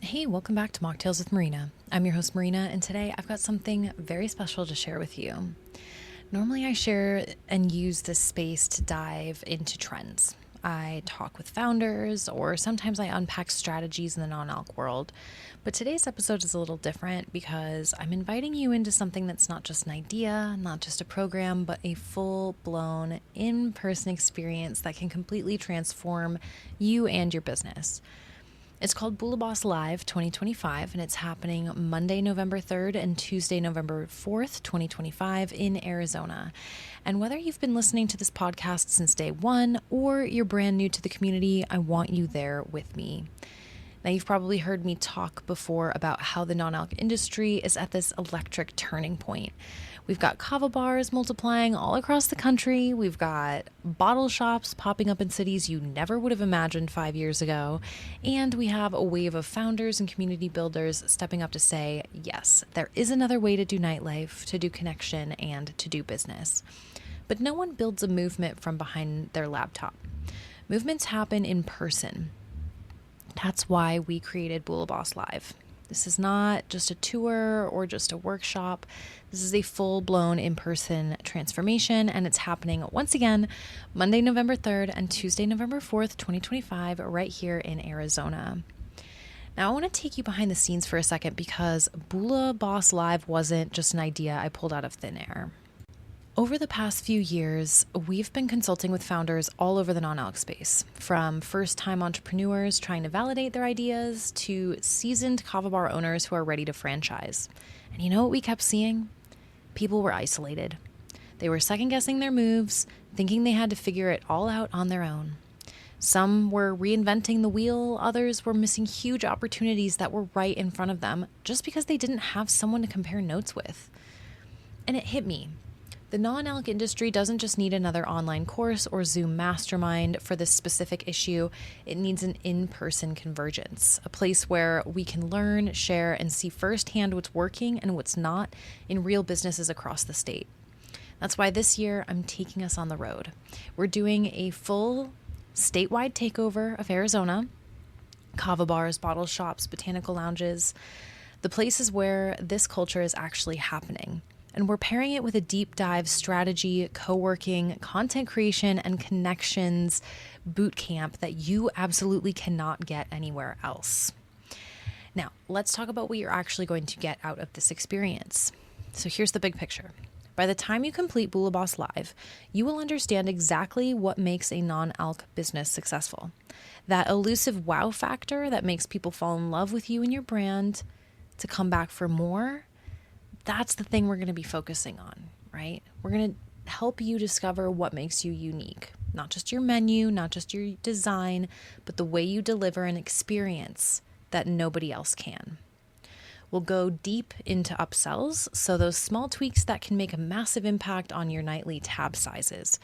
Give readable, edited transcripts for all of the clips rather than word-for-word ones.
Hey, welcome back to Mocktails with Marina. I'm your host, Marina, and today I've got something very special to share with you. Normally, I share and use this space to dive into trends. I talk with founders, or sometimes I unpack strategies in the non-alc world. But today's episode is a little different because I'm inviting you into something that's not just an idea, not just a program, but a full-blown in-person experience that can completely transform you and your business. It's called Bula Boss Live 2025, and it's happening Monday, November 3rd and Tuesday, November 4th, 2025 in Arizona. And whether you've been listening to this podcast since day one or you're brand new to the community, I want you there with me. Now, you've probably heard me talk before about how the non-alc industry is at this electric turning point. We've got kava bars multiplying all across the country. We've got bottle shops popping up in cities you never would have imagined 5 years ago. And we have a wave of founders and community builders stepping up to say, yes, there is another way to do nightlife, to do connection, and to do business. But no one builds a movement from behind their laptop. Movements happen in person. That's why we created Bula Boss Live. This is not just a tour or just a workshop. This is a full-blown in-person transformation, and it's happening once again Monday, November 3rd and Tuesday, November 4th, 2025, right here in Arizona. Now, I want to take you behind the scenes for a second because Bula Boss Live wasn't just an idea I pulled out of thin air. Over the past few years, we've been consulting with founders all over the non-alc space, from first-time entrepreneurs trying to validate their ideas to seasoned kava bar owners who are ready to franchise. And you know what we kept seeing? People were isolated. They were second-guessing their moves, thinking they had to figure it all out on their own. Some were reinventing the wheel, others were missing huge opportunities that were right in front of them just because they didn't have someone to compare notes with. And it hit me. The non-alc industry doesn't just need another online course or Zoom mastermind for this specific issue. It needs an in-person convergence, a place where we can learn, share, and see firsthand what's working and what's not in real businesses across the state. That's why this year I'm taking us on the road. We're doing a full statewide takeover of Arizona, kava bars, bottle shops, botanical lounges, the places where this culture is actually happening. And we're pairing it with a deep dive strategy, co-working, content creation, and connections bootcamp that you absolutely cannot get anywhere else. Now, let's talk about what you're actually going to get out of this experience. So here's the big picture. By the time you complete Bula Boss Live, you will understand exactly what makes a non-alc business successful. That elusive wow factor that makes people fall in love with you and your brand to come back for more. That's the thing we're going to be focusing on, right? We're going to help you discover what makes you unique. Not just your menu, not just your design, but the way you deliver an experience that nobody else can. We'll go deep into upsells, so those small tweaks that can make a massive impact on your nightly tab sizes.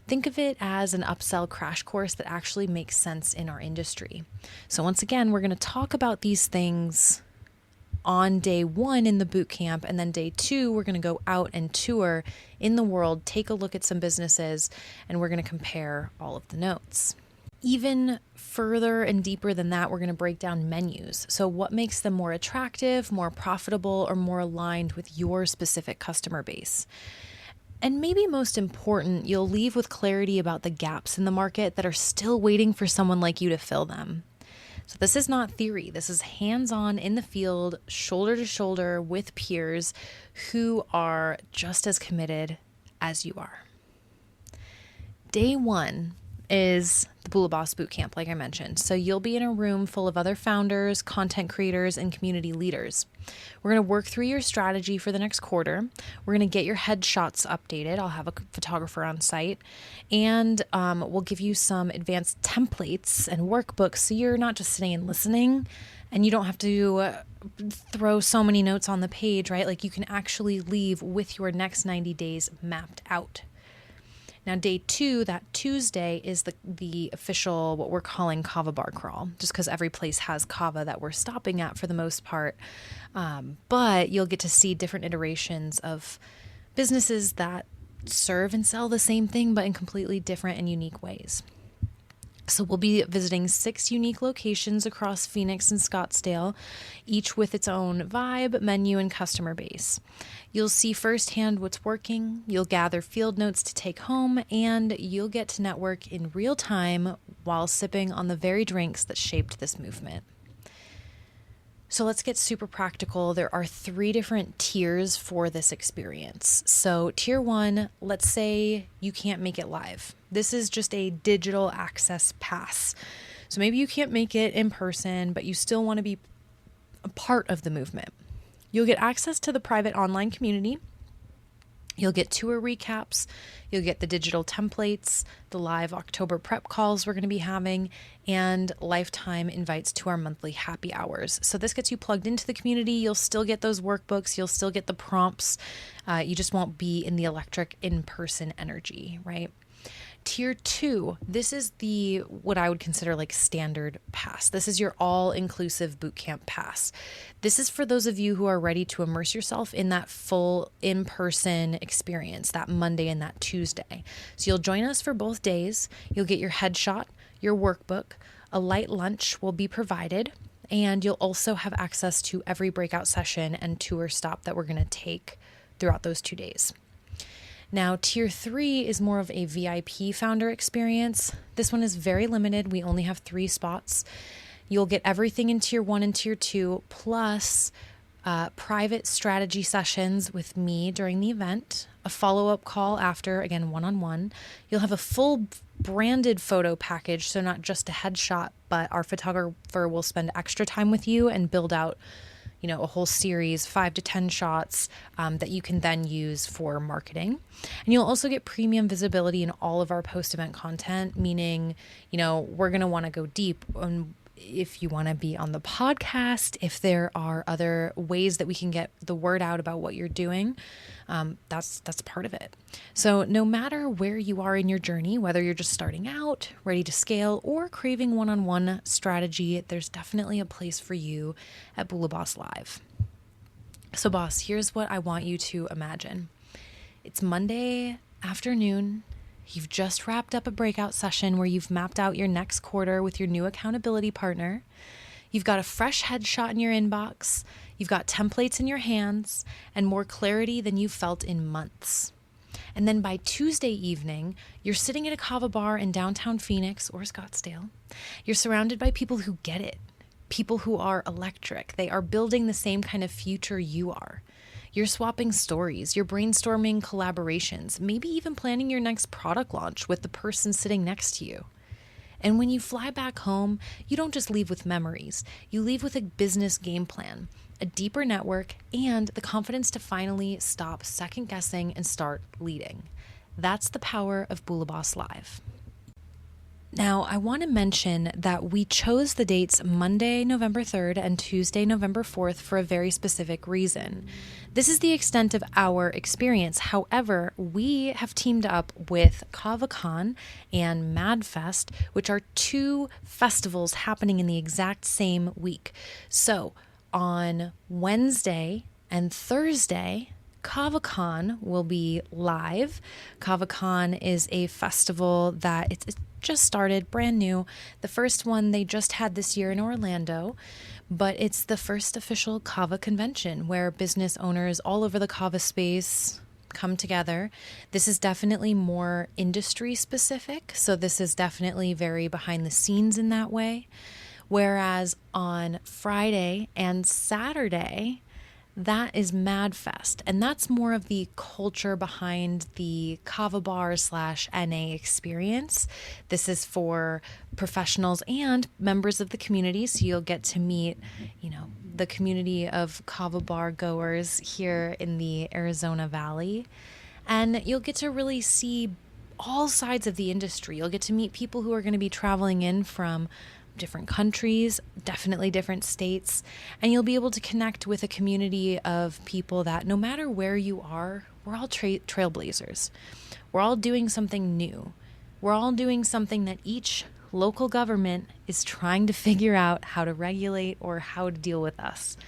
Think of it as an upsell crash course that actually makes sense in our industry. So once again, we're going to talk about these things on day one in the boot camp, and then day two, we're going to go out and tour in the world, take a look at some businesses, and we're going to compare all of the notes. Even further and deeper than that, we're going to break down menus. So what makes them more attractive, more profitable, or more aligned with your specific customer base? And maybe most important, you'll leave with clarity about the gaps in the market that are still waiting for someone like you to fill them. So this is not theory. This is hands-on in the field, shoulder to shoulder with peers who are just as committed as you are. Day one is the Bula Boss Bootcamp, like I mentioned. So you'll be in a room full of other founders, content creators, and community leaders. We're going to work through your strategy for the next quarter. We're going to get your headshots updated. I'll have a photographer on site, and we'll give you some advanced templates and workbooks so you're not just sitting and listening, and you don't have to throw so many notes on the page, right? Like you can actually leave with your next 90 days mapped out. Now, day two, that Tuesday, is the official, what we're calling kava bar crawl, just because every place has kava that we're stopping at for the most part. But you'll get to see different iterations of businesses that serve and sell the same thing, but in completely different and unique ways. So we'll be visiting 6 unique locations across Phoenix and Scottsdale, each with its own vibe, menu, and customer base. You'll see firsthand what's working, you'll gather field notes to take home, and you'll get to network in real time while sipping on the very drinks that shaped this movement. So let's get super practical. There are 3 different tiers for this experience. So tier 1, let's say you can't make it live. This is just a digital access pass. So maybe you can't make it in person, but you still want to be a part of the movement. You'll get access to the private online community. You'll get tour recaps, you'll get the digital templates, the live October prep calls we're going to be having, and lifetime invites to our monthly happy hours. So this gets you plugged into the community. You'll still get those workbooks, you'll still get the prompts. You just won't be in the electric in-person energy, right? Tier 2, this is what I would consider like standard pass. This is your all-inclusive bootcamp pass. This is for those of you who are ready to immerse yourself in that full in-person experience, that Monday and that Tuesday. So you'll join us for both days. You'll get your headshot, your workbook, a light lunch will be provided, and you'll also have access to every breakout session and tour stop that we're going to take throughout those 2 days. Now, tier 3 is more of a VIP founder experience. This one is very limited. We only have 3 spots. You'll get everything in tier 1 and tier 2, plus private strategy sessions with me during the event, a follow-up call after, again, one-on-one. You'll have a full branded photo package, so not just a headshot, but our photographer will spend extra time with you and build out a whole series, 5 to 10 shots that you can then use for marketing. And you'll also get premium visibility in all of our post-event content, meaning, we're going to want to go deep on if you want to be on the podcast, if there are other ways that we can get the word out about what you're doing, that's part of it. So no matter where you are in your journey, whether you're just starting out, ready to scale, or craving one-on-one strategy, there's definitely a place for you at Bula Boss Live. So boss, here's what I want you to imagine. It's Monday afternoon. You've just wrapped up a breakout session where you've mapped out your next quarter with your new accountability partner. You've got a fresh headshot in your inbox. You've got templates in your hands and more clarity than you've felt in months. And then by Tuesday evening, you're sitting at a kava bar in downtown Phoenix or Scottsdale. You're surrounded by people who get it, people who are electric. They are building the same kind of future you are. You're swapping stories, you're brainstorming collaborations, maybe even planning your next product launch with the person sitting next to you. And when you fly back home, you don't just leave with memories. You leave with a business game plan, a deeper network, and the confidence to finally stop second guessing and start leading. That's the power of Bula Boss Live. Now, I want to mention that we chose the dates Monday, November 3rd and Tuesday, November 4th for a very specific reason. This is the extent of our experience. However, we have teamed up with KavaCon and MadFest, which are 2 festivals happening in the exact same week. So on Wednesday and Thursday, KavaCon will be live. KavaCon is a festival that it's just started, brand new. The first one they just had this year in Orlando, but it's the first official kava convention where business owners all over the kava space come together. This is definitely more industry specific, so this is definitely very behind the scenes in that way. Whereas on Friday and Saturday, that is MadFest, and that's more of the culture behind the kava bar / NA experience. This is for professionals and members of the community, so you'll get to meet, the community of kava bar goers here in the Arizona Valley, and you'll get to really see all sides of the industry. You'll get to meet people who are going to be traveling in from different countries, definitely different states, and you'll be able to connect with a community of people that no matter where you are, we're all trailblazers. We're all doing something new. We're all doing something that each local government is trying to figure out how to regulate or how to deal with us.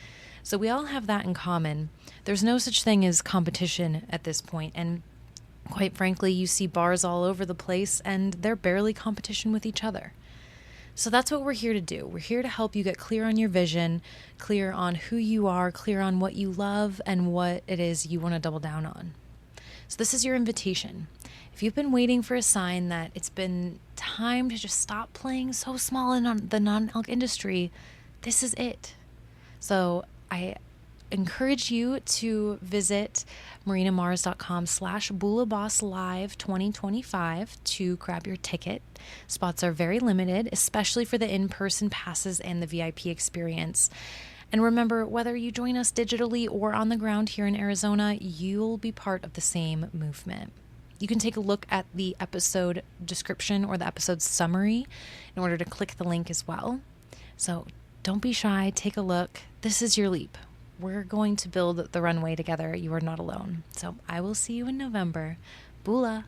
So we all have that in common. There's no such thing as competition at this point, and quite frankly, you see bars all over the place and they're barely competition with each other. So that's what we're here to do. We're here to help you get clear on your vision, clear on who you are, clear on what you love and what it is you want to double down on. So this is your invitation. If you've been waiting for a sign that it's been time to just stop playing so small in the non-alc industry, this is it. So I encourage you to visit marinamars.com/Bula Boss Live 2025 to grab your ticket. Spots are very limited, especially for the in-person passes and the VIP experience. And remember, whether you join us digitally or on the ground here in Arizona, you'll be part of the same movement. You can take a look at the episode description or the episode summary in order to click the link as well. So don't be shy, take a look. This is your leap. We're going to build the runway together. You are not alone. So I will see you in November. Bula.